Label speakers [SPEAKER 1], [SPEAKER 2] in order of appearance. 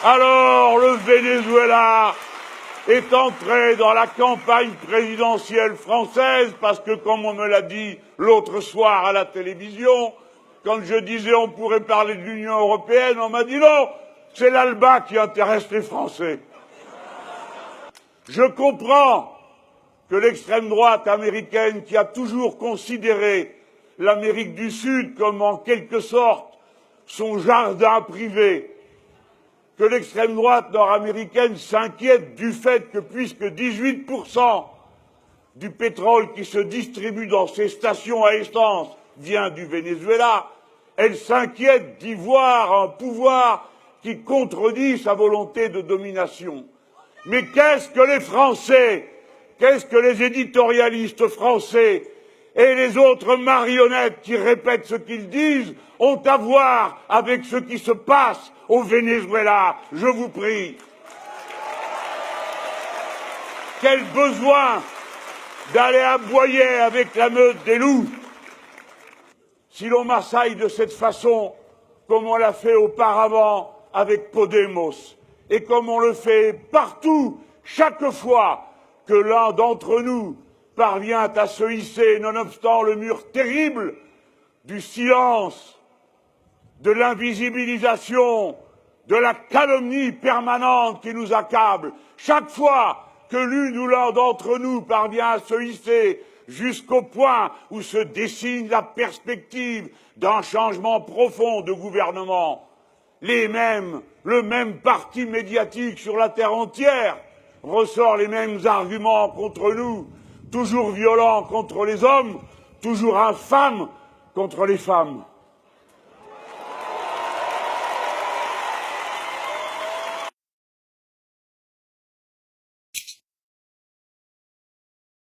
[SPEAKER 1] Alors, le Venezuela est entré dans la campagne présidentielle française parce que, comme on me l'a dit l'autre soir à la télévision, quand je disais on pourrait parler de l'Union européenne, on m'a dit non, c'est l'ALBA qui intéresse les Français. Je comprends que l'extrême droite américaine, qui a toujours considéré l'Amérique du Sud comme en quelque sorte son jardin privé, que l'extrême droite nord-américaine s'inquiète du fait que, puisque 18% du pétrole qui se distribue dans ces stations à essence vient du Venezuela, elle s'inquiète d'y voir un pouvoir qui contredit sa volonté de domination. Mais qu'est-ce que les Français, qu'est-ce que les éditorialistes français et les autres marionnettes qui répètent ce qu'ils disent ont à voir avec ce qui se passe au Venezuela? Je vous prie. Quel besoin d'aller aboyer avec la meute des loups? Si l'on m'assaille de cette façon, comme on l'a fait auparavant avec Podemos, et comme on le fait partout, chaque fois que l'un d'entre nous parvient à se hisser, nonobstant le mur terrible du silence, de l'invisibilisation, de la calomnie permanente qui nous accable, chaque fois que l'une ou l'un d'entre nous parvient à se hisser jusqu'au point où se dessine la perspective d'un changement profond de gouvernement, le même parti médiatique sur la terre entière ressort les mêmes arguments contre nous, toujours violents contre les hommes, toujours infâmes contre les femmes.